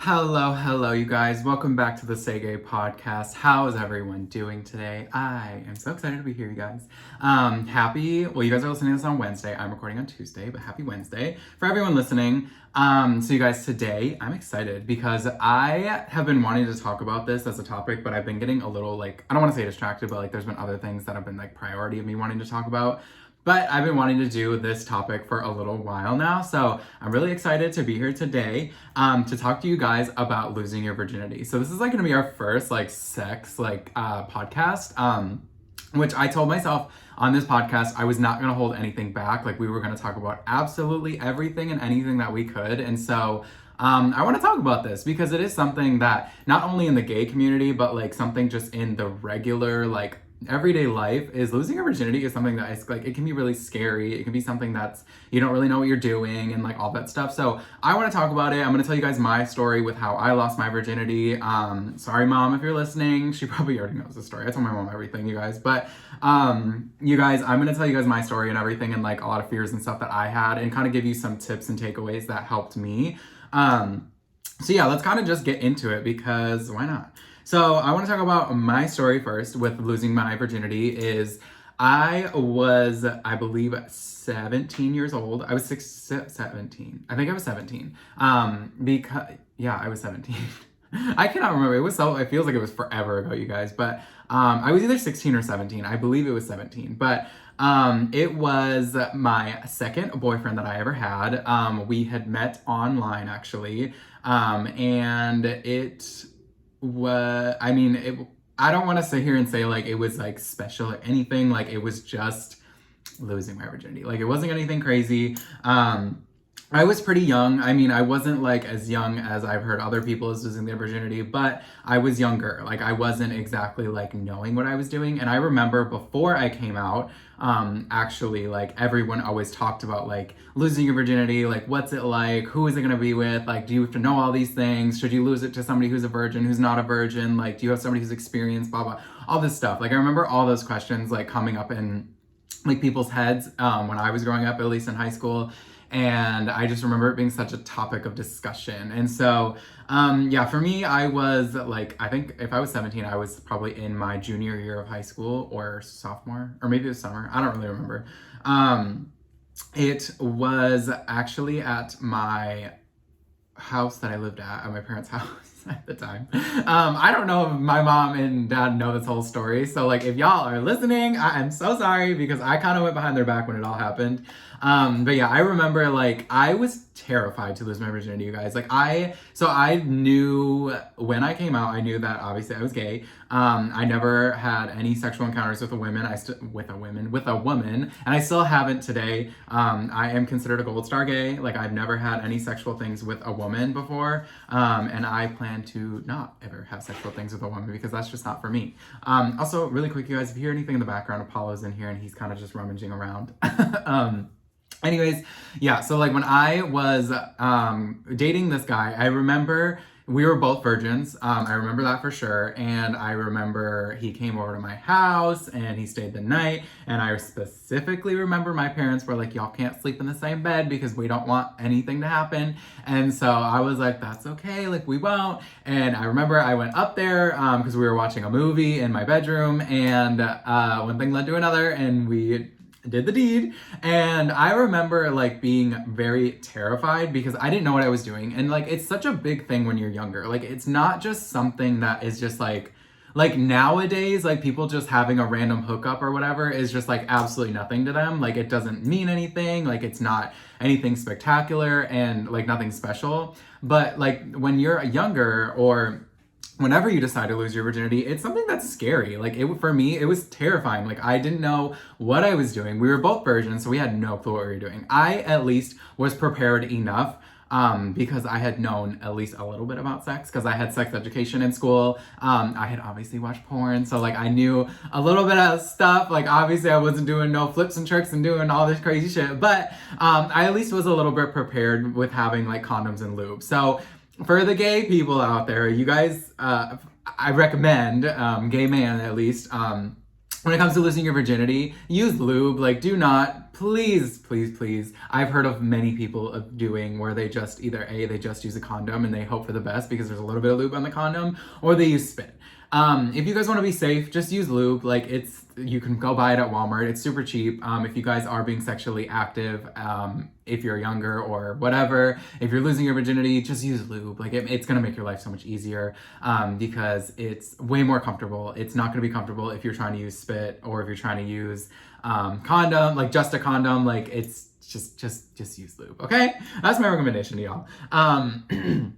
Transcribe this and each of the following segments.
Hello, you guys. Welcome back to the Say Gay podcast. How is everyone doing today? I am so excited to be here, you guys. You guys are listening to this on Wednesday. I'm recording on Tuesday, but happy Wednesday for everyone listening. So you guys, today I'm excited because I have been wanting to talk about this as a topic, but I've been getting a little I don't want to say distracted, but there's been other things that have been priority of me wanting to talk about. But I've been wanting to do this topic for a little while now, so I'm really excited to be here today to talk to you guys about losing your virginity. So this is going to be our first sex podcast, which I told myself on this podcast I was not going to hold anything back. We were going to talk about absolutely everything and anything that we could, and so I want to talk about this because it is something that not only in the gay community, but something just in the regular everyday life is losing your virginity is something that is it can be really scary. It can be something that's you don't really know what you're doing and all that stuff. So I want to talk about it. I'm going to tell you guys my story with how I lost my virginity. Sorry mom if you're listening. She probably already knows the story. I told my mom everything, you guys. But you guys, I'm going to tell you guys my story and everything and a lot of fears and stuff that I had and kind of give you some tips and takeaways that helped me. So yeah, let's kind of just get into it because why not? So I want to talk about my story first with losing my virginity. I was, I believe, 17 years old. I was 17. I think I was 17. I was 17. I cannot remember. It feels like it was forever ago, you guys. But I was either 16 or 17. I believe it was 17. But it was my second boyfriend that I ever had. We had met online, actually. And it was, I don't want to sit here and say it was special or anything. It was just losing my virginity. It wasn't anything crazy. I was pretty young. I wasn't as young as I've heard other people as losing their virginity, but I was younger. I wasn't exactly knowing what I was doing. And I remember before I came out, actually everyone always talked about losing your virginity. What's it like? Who is it going to be with? Do you have to know all these things? Should you lose it to somebody who's a virgin, who's not a virgin? Do you have somebody who's experienced, blah, blah, all this stuff. I remember all those questions coming up in people's heads when I was growing up, at least in high school. And I just remember it being such a topic of discussion. And so, for me, I was I think if I was 17, I was probably in my junior year of high school or sophomore, or maybe it was summer. I don't really remember. It was actually at my house that I lived at my parents' house at the time. I don't know if my mom and dad know this whole story. So if y'all are listening, I am so sorry because I kind of went behind their back when it all happened. But yeah, I remember I was terrified to lose my virginity, you guys. I knew when I came out, I knew that obviously I was gay. I never had any sexual encounters with a woman, and I still haven't today. I am considered a gold star gay. I've never had any sexual things with a woman before. And I plan to not ever have sexual things with a woman because that's just not for me. Also, really quick, you guys, if you hear anything in the background, Apollo's in here and he's kind of just rummaging around. Anyways, yeah, so when I was dating this guy, I remember we were both virgins. I remember that for sure. And I remember he came over to my house and he stayed the night. And I specifically remember my parents were y'all can't sleep in the same bed because we don't want anything to happen. And so I was that's okay, we won't. And I remember I went up there because we were watching a movie in my bedroom, and one thing led to another, and we did the deed. And I remember being very terrified because I didn't know what I was doing. And it's such a big thing when you're younger. It's not just something that is just nowadays, people just having a random hookup or whatever is just absolutely nothing to them. It doesn't mean anything. It's not anything spectacular and nothing special. But when you're younger, or whenever you decide to lose your virginity, it's something that's scary. For me, it was terrifying. I didn't know what I was doing. We were both virgins, so we had no clue what we were doing. I, at least, was prepared enough because I had known at least a little bit about sex because I had sex education in school. I had obviously watched porn, so I knew a little bit of stuff. Obviously I wasn't doing no flips and tricks and doing all this crazy shit, but I at least was a little bit prepared with having condoms and lube. So for the gay people out there, you guys, I recommend, gay man at least, when it comes to losing your virginity, use lube. Like, do not, please, please, please. I've heard of many people of doing where they just either they just use a condom and they hope for the best because there's a little bit of lube on the condom, or they use spit. If you guys want to be safe, just use lube. Like, you can go buy it at Walmart. It's super cheap. If you guys are being sexually active, if you're younger or whatever, if you're losing your virginity, just use lube. Like, it's going to make your life so much easier, because it's way more comfortable. It's not going to be comfortable if you're trying to use spit or if you're trying to use, condom, like just a condom. Like, it's just use lube. Okay. That's my recommendation to y'all.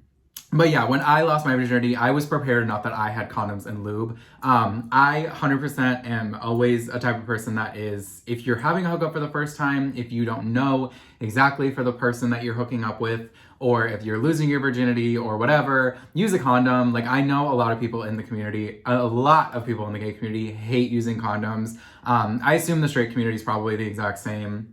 But yeah, when I lost my virginity, I was prepared enough that I had condoms and lube. I 100% am always a type of person that is, if you're having a hookup for the first time, if you don't know exactly for the person that you're hooking up with, or if you're losing your virginity or whatever, use a condom. Like, I know a lot of people in the community, a lot of people in the gay community hate using condoms. I assume the straight community is probably the exact same,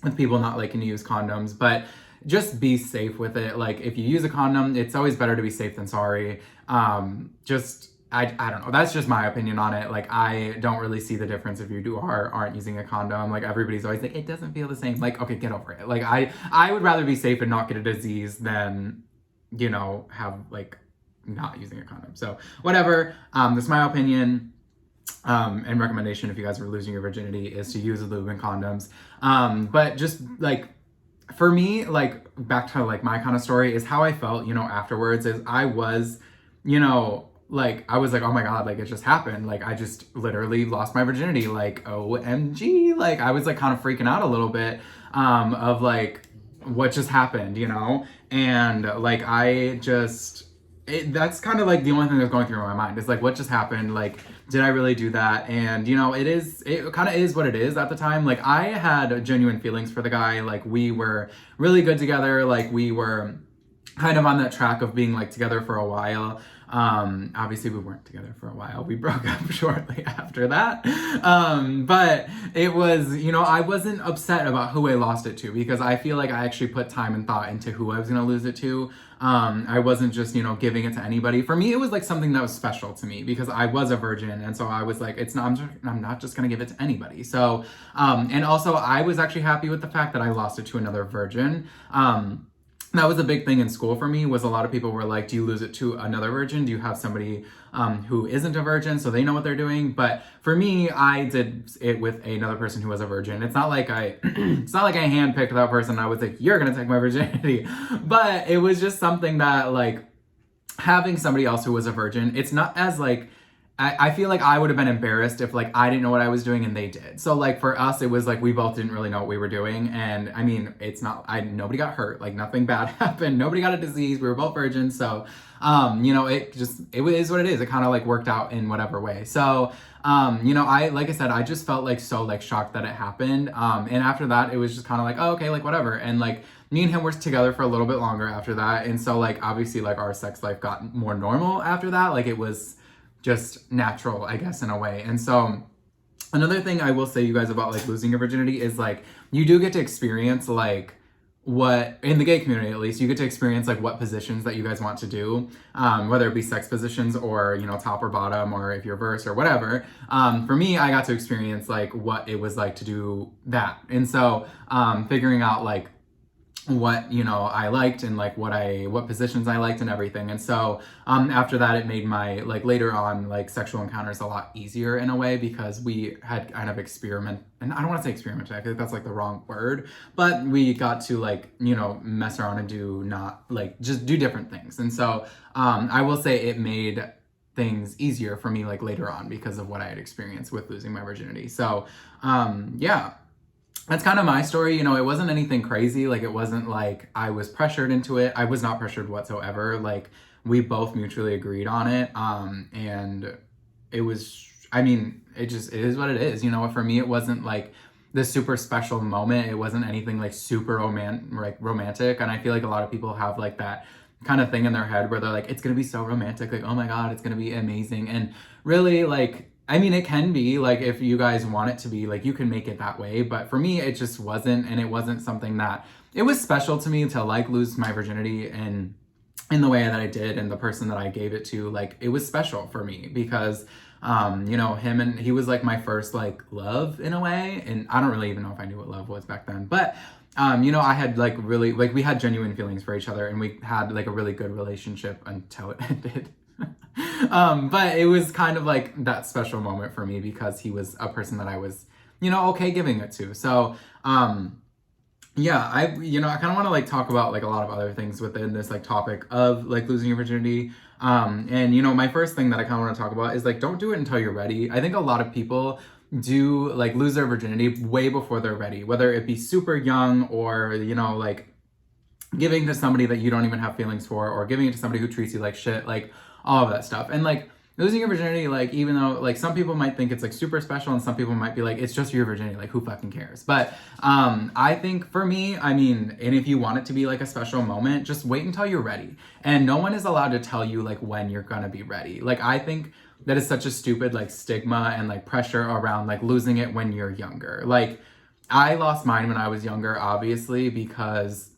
with people not liking to use condoms, but just be safe with it. Like, if you use a condom, it's always better to be safe than sorry. I don't know. That's just my opinion on it. Like, I don't really see the difference if you aren't using a condom. Like, everybody's always like, it doesn't feel the same. Like, okay, get over it. Like, I would rather be safe and not get a disease than, have, like, not using a condom. So whatever. That's my opinion. And recommendation, if you guys are losing your virginity, is to use lube and condoms. But just, like, for me, like, back to, like, my kind of story is how I felt, afterwards, is I was, like, I was like, oh my God, like, it just happened. Like, I just literally lost my virginity. Like, OMG. Like, I was, like, kind of freaking out a little bit, of, like, what just happened, And, like, that's kind of, like, the only thing that's going through my mind is, like, what just happened? Like, did I really do that? And, it kind of is what it is at the time. Like, I had genuine feelings for the guy. Like, we were really good together. Like, we were kind of on that track of being, like, together for a while. Obviously we weren't together for a while. We broke up shortly after that. But it was, I wasn't upset about who I lost it to, because I feel like I actually put time and thought into who I was going to lose it to. I wasn't just, giving it to anybody. For me, it was like something that was special to me because I was a virgin. And so I was like, I'm not just going to give it to anybody. So, and also I was actually happy with the fact that I lost it to another virgin. That was a big thing in school for me, was a lot of people were like, do you lose it to another virgin? Do you have somebody who isn't a virgin so they know what they're doing? But for me, I did it with another person who was a virgin. It's not like I handpicked that person. I was like, you're going to take my virginity. But it was just something that, like, having somebody else who was a virgin, it's not as, like, I feel like I would have been embarrassed if, like, I didn't know what I was doing and they did. So, like, for us, it was like we both didn't really know what we were doing. And I mean, nobody got hurt. Like, nothing bad happened. Nobody got a disease. We were both virgins. So, it is what it is. It kind of, like, worked out in whatever way. So, like I said, I just felt, like, so, like, shocked that it happened. And after that, it was just kind of like, oh, okay, like, whatever. And, like, me and him were together for a little bit longer after that. And so, like, obviously, like, our sex life got more normal after that. Like, it was just natural, I guess, in a way. And so another thing I will say, you guys, about, like, losing your virginity is, like, you do get to experience, like, what, in the gay community at least, you get to experience, like, what positions that you guys want to do, whether it be sex positions or, top or bottom, or if you're verse or whatever. For me, I got to experience, like, what it was like to do that. And so figuring out, like, what I liked and, like, what positions I liked and everything. And so after that, it made my, like, later on, like, sexual encounters a lot easier in a way, because we had kind of and I don't want to say experimented, I feel like that's, like, the wrong word, but we got to, like, mess around and just do different things. And so I will say it made things easier for me, like, later on, because of what I had experienced with losing my virginity. So yeah, that's kind of my story. It wasn't anything crazy. Like, it wasn't like I was pressured into it. I was not pressured whatsoever. Like, we both mutually agreed on it. And it was, it is what it is. For me, it wasn't like this super special moment. It wasn't anything, like, super romantic. And I feel like a lot of people have, like, that kind of thing in their head where they're like, it's going to be so romantic. Like, oh my God, it's going to be amazing. And really, like, it can be, like, if you guys want it to be, like, you can make it that way. But for me, it just wasn't. And it wasn't something that, it was special to me to, like, lose my virginity and in the way that I did, and the person that I gave it to, like, it was special for me because You know, he was like my first like love in a way, and I don't really even know if I knew what love was back then, but you know, I had like really, like we had genuine feelings for each other, and we had like a really good relationship until it ended. But it was kind of like that special moment for me because he was a person that I was, you know, okay giving it to. So, yeah, I kind of want to like talk about like a lot of other things within this like topic of like losing your virginity. And you know, my first thing that I kind of want to talk about is like, don't do it until you're ready. I think a lot of people do like lose their virginity way before they're ready, whether it be super young or, you know, like giving to somebody that you don't even have feelings for, or giving it to somebody who treats you like shit, like all of that stuff. And like losing your virginity, like even though like some people might think it's like super special and some people might be like, it's just your virginity, like who fucking cares? But I think for me, I mean, and if you want it to be like a special moment, just wait until you're ready. And no one is allowed to tell you like when you're gonna be ready. Like I think that is such a stupid like stigma and like pressure around like losing it when you're younger. Like I lost mine when I was younger, obviously, because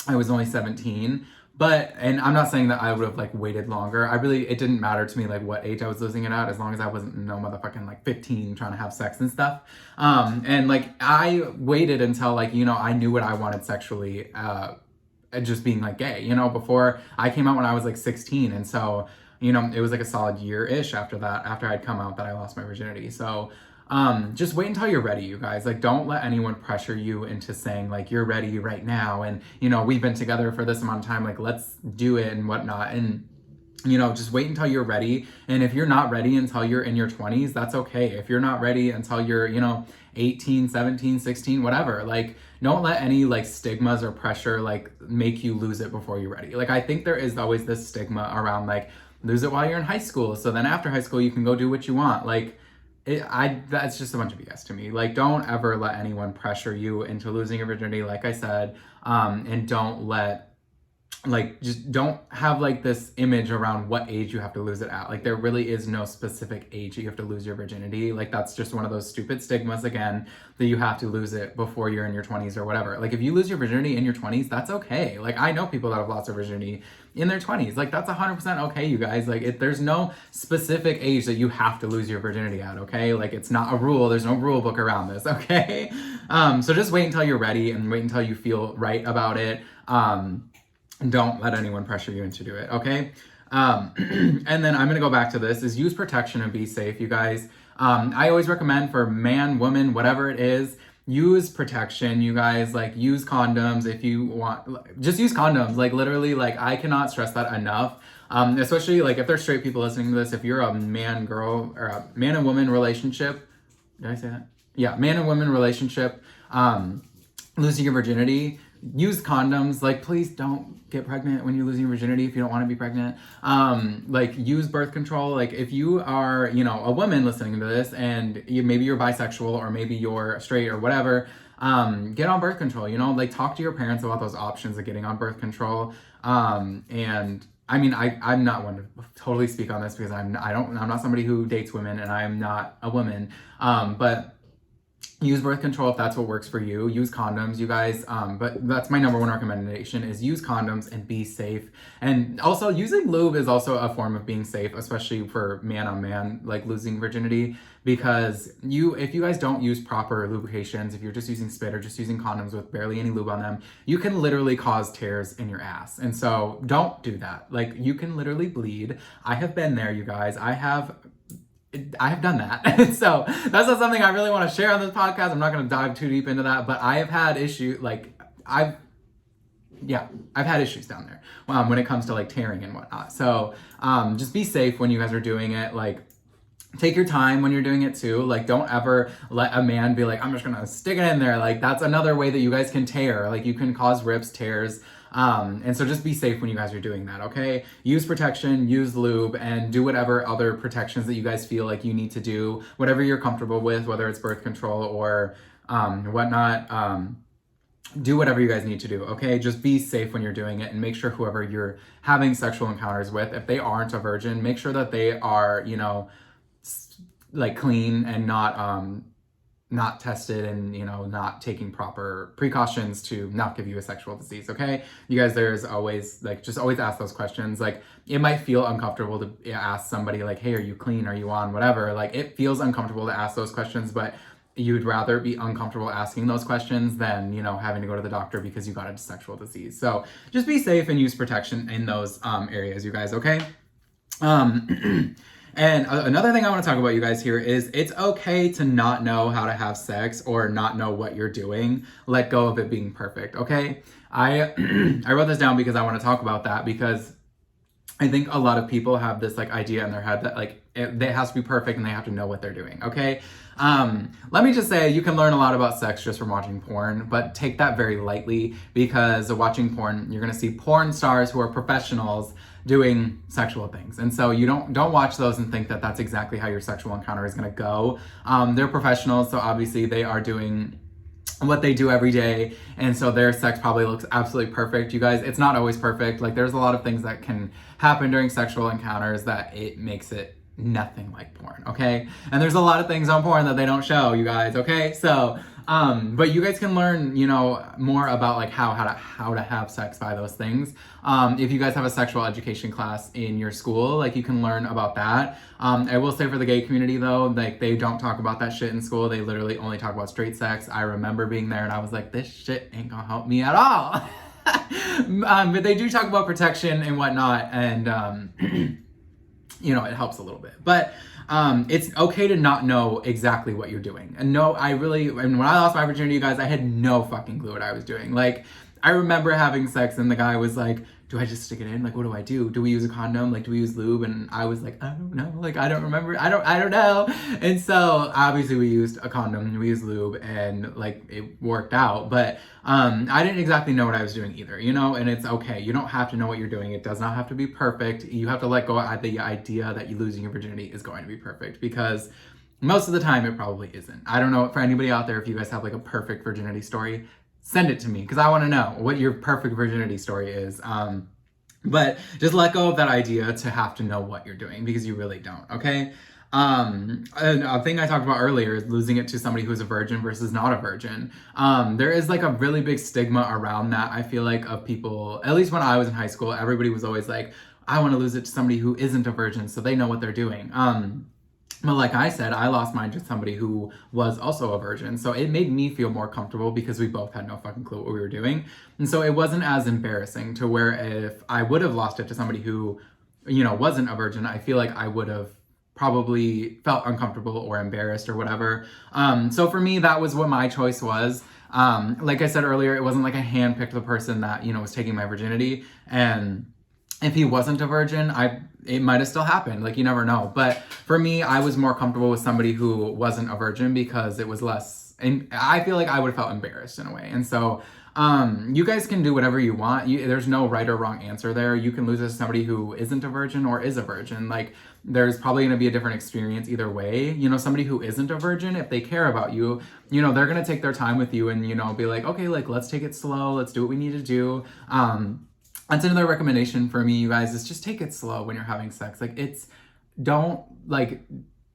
I was only 17, and I'm not saying that I would have like waited longer. It didn't matter to me like what age I was losing it at, as long as I wasn't no motherfucking like 15 trying to have sex and stuff. And like I waited until like, you know, I knew what I wanted sexually, just being like gay, you know, before I came out when I was like 16. And so, you know, it was like a solid year-ish after that, after I'd come out, that I lost my virginity. So, just wait until you're ready, you guys. Like, don't let anyone pressure you into saying like you're ready right now, and you know, we've been together for this amount of time, like let's do it and whatnot. And you know, just wait until you're ready. And if you're not ready until you're in your 20s, that's okay. If you're not ready until you're, you know, 18, 17, 16, whatever, like don't let any like stigmas or pressure like make you lose it before you're ready. Like I think there is always this stigma around like lose it while you're in high school, so then after high school you can go do what you want. Like that's just a bunch of BS to me. Like, don't ever let anyone pressure you into losing your virginity, like I said, and just don't have like this image around what age you have to lose it at. Like there really is no specific age that you have to lose your virginity. Like that's just one of those stupid stigmas again, that you have to lose it before you're in your 20s or whatever. Like if you lose your virginity in your 20s, that's okay. Like I know people that have lost their virginity in their 20s. Like that's 100% okay, you guys. Like there's no specific age that you have to lose your virginity at, okay? Like it's not a rule. There's no rule book around this, okay? So just wait until you're ready and wait until you feel right about it. Don't let anyone pressure you into do it, okay? And then I'm gonna go back to this, is use protection and be safe, you guys. I always recommend for man, woman, whatever it is, use protection, you guys. Like use condoms if you want, just use condoms. Like literally, like I cannot stress that enough. Especially like if there's straight people listening to this, if you're a man, girl, or a man and woman relationship, did I say that? Yeah, man and woman relationship, losing your virginity, use condoms. Like please don't get pregnant when you're losing your virginity if you don't want to be pregnant. Like use birth control. Like if you are, you know, a woman listening to this and maybe you're bisexual or maybe you're straight or whatever, get on birth control, you know, like talk to your parents about those options of getting on birth control. And I mean, I'm not one to totally speak on this because I'm not somebody who dates women, and I'm not a woman. But use birth control if that's what works for you. Use condoms, you guys. But that's my number one recommendation, is use condoms and be safe. And also using lube is also a form of being safe, especially for man on man, like losing virginity, because if you guys don't use proper lubrications, if you're just using spit or just using condoms with barely any lube on them, you can literally cause tears in your ass. And so don't do that. Like you can literally bleed. I have been there, you guys. I have done that. So that's not something I really want to share on this podcast. I'm not going to dive too deep into that, but I have had issues, I've had issues down there when it comes to like tearing and whatnot. So just be safe when you guys are doing it. Like take your time when you're doing it too. Like don't ever let a man be like, I'm just going to stick it in there. Like that's another way that you guys can tear. Like you can cause rips, tears. And so just be safe when you guys are doing that, okay? Use protection, use lube, and do whatever other protections that you guys feel like you need to do, whatever you're comfortable with, whether it's birth control or whatnot. Do whatever you guys need to do, okay? Just be safe when you're doing it, and make sure whoever you're having sexual encounters with, if they aren't a virgin, make sure that they are, you know, like clean and not not tested and, you know, not taking proper precautions to not give you a sexual disease, okay? You guys, there's always, like, just always ask those questions. Like, it might feel uncomfortable to ask somebody, like, hey, are you clean? Are you on? Whatever. Like, it feels uncomfortable to ask those questions, but you'd rather be uncomfortable asking those questions than, you know, having to go to the doctor because you got a sexual disease. So just be safe and use protection in those areas, you guys, okay? And another thing I want to talk about, you guys, here is it's okay to not know how to have sex or not know what you're doing. Let go of it being perfect, okay? I I wrote this down because I want to talk about that, because I think a lot of people have this like idea in their head that like it has to be perfect and they have to know what they're doing, okay? Let me just say, you can learn a lot about sex just from watching porn, but take that very lightly, because watching porn, you're gonna see porn stars who are professionals doing sexual things. And so you don't watch those and think that that's exactly how your sexual encounter is gonna go. They're professionals, so obviously they are doing what they do every day, and so their sex probably looks absolutely perfect. You guys, it's not always perfect. Like, there's a lot of things that can happen during sexual encounters that it makes it nothing like porn, okay? And there's a lot of things on porn that they don't show, you guys, okay? So but you guys can learn, you know, more about like how to have sex by those things. If you guys have a sexual education class in your school, like, you can learn about that. I will say, for the gay community though, like, they don't talk about that shit in school. They literally only talk about straight sex. I remember being there and I was like, this shit ain't gonna help me at all. But they do talk about protection and whatnot, and you know, it helps a little bit. But it's okay to not know exactly what you're doing. And no, and when I lost my virginity, you guys, I had no fucking clue what I was doing. Like, I remember having sex and the guy was like, do I just stick it in? Like, what do I do? Do we use a condom? Like, do we use lube? And I was like, I don't know. Like, I don't remember. I don't know. And so obviously we used a condom, we used lube, and like, it worked out. But I didn't exactly know what I was doing either, you know? And it's okay. You don't have to know what you're doing. It does not have to be perfect. You have to let go of the idea that you losing your virginity is going to be perfect, because most of the time it probably isn't. I don't know, for anybody out there, if you guys have like a perfect virginity story, send it to me, because I want to know what your perfect virginity story is. But just let go of that idea to have to know what you're doing, because you really don't, okay? And a thing I talked about earlier is losing it to somebody who's a virgin versus not a virgin. There is like a really big stigma around that, I feel like, of people, at least when I was in high school, everybody was always like, I want to lose it to somebody who isn't a virgin so they know what they're doing. But like I said, I lost mine to somebody who was also a virgin. So it made me feel more comfortable, because we both had no fucking clue what we were doing. And so it wasn't as embarrassing, to where if I would have lost it to somebody who, you know, wasn't a virgin, I feel like I would have probably felt uncomfortable or embarrassed or whatever. So for me, that was what my choice was. Like I said earlier, it wasn't like I handpicked the person that, you know, was taking my virginity. And if he wasn't a virgin, it might have still happened. Like, you never know. But for me, I was more comfortable with somebody who wasn't a virgin, because it was less, and I feel like I would have felt embarrassed in a way. And so you guys can do whatever you want. There's no right or wrong answer there. You can lose it to somebody who isn't a virgin or is a virgin. Like, there's probably going to be a different experience either way. You know, somebody who isn't a virgin, if they care about you, you know, they're going to take their time with you and, you know, be like, okay, like, let's take it slow. Let's do what we need to do. That's another recommendation for me, you guys, is just take it slow when you're having sex. Like, don't like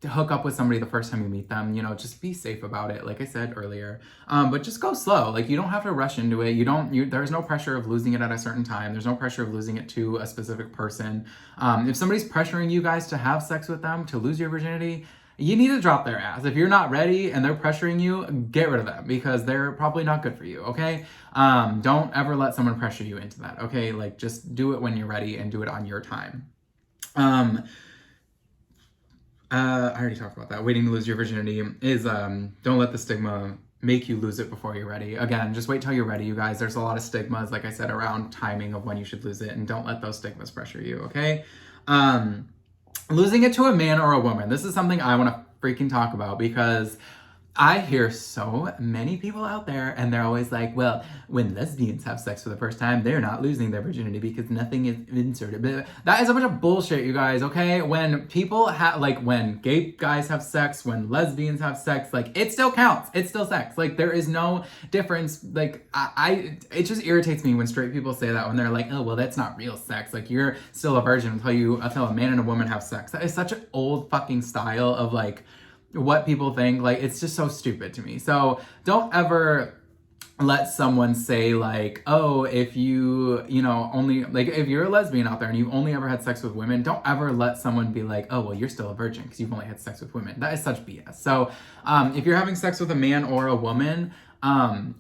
hook up with somebody the first time you meet them, you know, just be safe about it, like I said earlier. But just go slow. Like, you don't have to rush into it. There's no pressure of losing it at a certain time. There's no pressure of losing it to a specific person. If somebody's pressuring you guys to have sex with them, to lose your virginity, you need to drop their ass. If you're not ready and they're pressuring you, get rid of them, because they're probably not good for you, okay? Don't ever let someone pressure you into that, okay? Like, just do it when you're ready and do it on your time. I already talked about that. Waiting to lose your virginity is, don't let the stigma make you lose it before you're ready. Again, just wait till you're ready, you guys. There's a lot of stigmas, like I said, around timing of when you should lose it, and don't let those stigmas pressure you, okay? Losing it to a man or a woman. This is something I want to freaking talk about, because I hear so many people out there, and they're always like, well, when lesbians have sex for the first time, they're not losing their virginity because nothing is inserted. But that is a bunch of bullshit, you guys, okay? When people have, like, when gay guys have sex, when lesbians have sex, like, it still counts. It's still sex. Like, there is no difference. Like, it just irritates me when straight people say that, when they're like, oh, well, that's not real sex. Like, you're still a virgin until a man and a woman have sex. That is such an old fucking style of, like, what people think. Like, it's just so stupid to me. So don't ever let someone say like, oh, if you know, only like if you're a lesbian out there and you've only ever had sex with women, don't ever let someone be like, oh, well, you're still a virgin because you've only had sex with women. That is such BS. So if you're having sex with a man or a woman,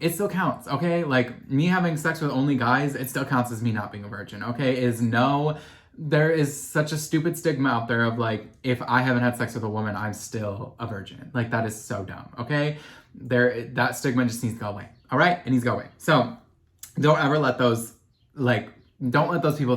it still counts, okay? Like, me having sex with only guys, it still counts as me not being a virgin, okay? There is such a stupid stigma out there of like, if I haven't had sex with a woman, I'm still a virgin. Like, that is so dumb, okay? That stigma just needs to go away. All right? It needs to go away. So don't ever let those, like, don't let those people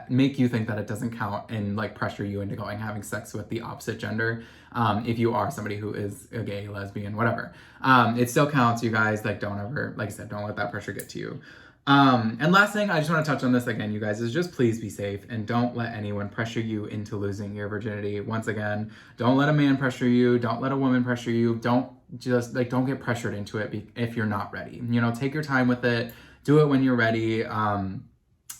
make you think that it doesn't count and like pressure you into going having sex with the opposite gender. If you are somebody who is a gay, lesbian, whatever, it still counts, you guys. Like, don't ever, like I said, don't let that pressure get to you. And last thing, I just want to touch on this again, you guys, is just please be safe and don't let anyone pressure you into losing your virginity. Once again, don't let a man pressure you. Don't let a woman pressure you. Don't get pressured into it if you're not ready. You know, take your time with it. Do it when you're ready.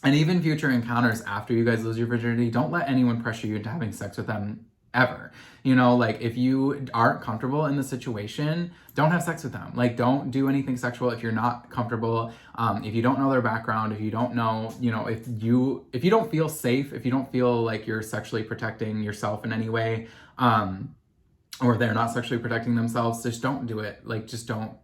And even future encounters after you guys lose your virginity, don't let anyone pressure you into having sex with them ever. You know, like, if you aren't comfortable in the situation, don't have sex with them. Like, don't do anything sexual if you're not comfortable. If you don't know their background, if you don't know, you know, if you don't feel safe, if you don't feel like you're sexually protecting yourself in any way, or they're not sexually protecting themselves, just don't do it. Like, just don't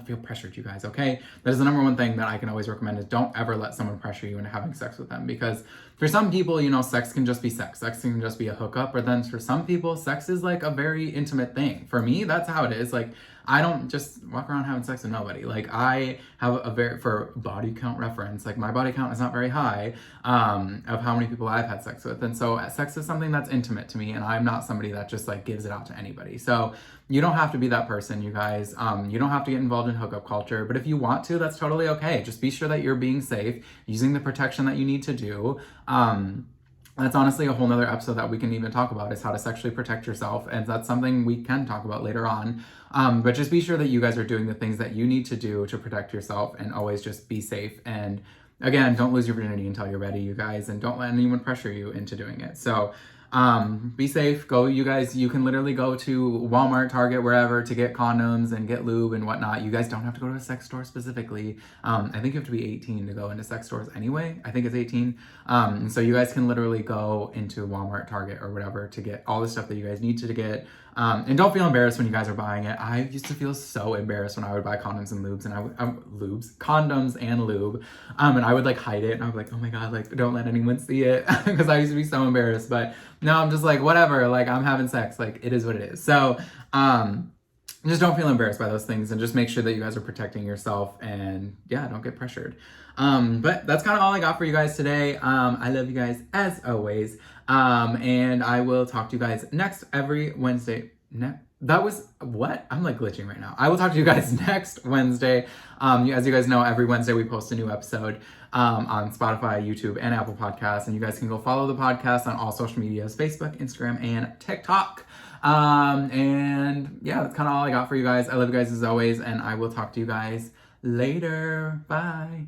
feel pressured, you guys, okay? That is the number one thing that I can always recommend, is don't ever let someone pressure you into having sex with them. Because for some people, you know, sex can just be sex. Sex can just be a hookup. But then for some people, sex is like a very intimate thing. For me, that's how it is. Like, I don't just walk around having sex with nobody. Like, I have for body count reference, like, my body count is not very high of how many people I've had sex with. And so sex is something that's intimate to me, and I'm not somebody that just like gives it out to anybody. So you don't have to be that person, you guys. You don't have to get involved in hookup culture, but if you want to, that's totally okay. Just be sure that you're being safe, using the protection that you need to do. That's honestly a whole nother episode that we can even talk about, is how to sexually protect yourself. And that's something we can talk about later on. But just be sure that you guys are doing the things that you need to do to protect yourself, and always just be safe. And again, don't lose your virginity until you're ready, you guys, and don't let anyone pressure you into doing it. So be safe. You guys, you can literally go to Walmart, Target, wherever, to get condoms and get lube and whatnot. You guys don't have to go to a sex store specifically. I think you have to be 18 to go into sex stores anyway. I think it's 18. So you guys can literally go into Walmart, Target, or whatever to get all the stuff that you guys need to get. And don't feel embarrassed when you guys are buying it. I used to feel so embarrassed when I would buy condoms and lubes, and condoms and lube. And I would like hide it, and I would be like, oh my God, like, don't let anyone see it, because I used to be so embarrassed. But now I'm just like, whatever, like, I'm having sex, like, it is what it is. So, just don't feel embarrassed by those things, and just make sure that you guys are protecting yourself, and yeah, don't get pressured. But that's kind of all I got for you guys today. I love you guys as always. And I will talk to you guys every Wednesday. That was what? I'm like glitching right now. I will talk to you guys next Wednesday. As you guys know, every Wednesday we post a new episode on Spotify, YouTube, and Apple Podcasts. And you guys can go follow the podcast on all social medias, Facebook, Instagram, and TikTok. And yeah, that's kind of all I got for you guys. I love you guys as always, and I will talk to you guys later. Bye.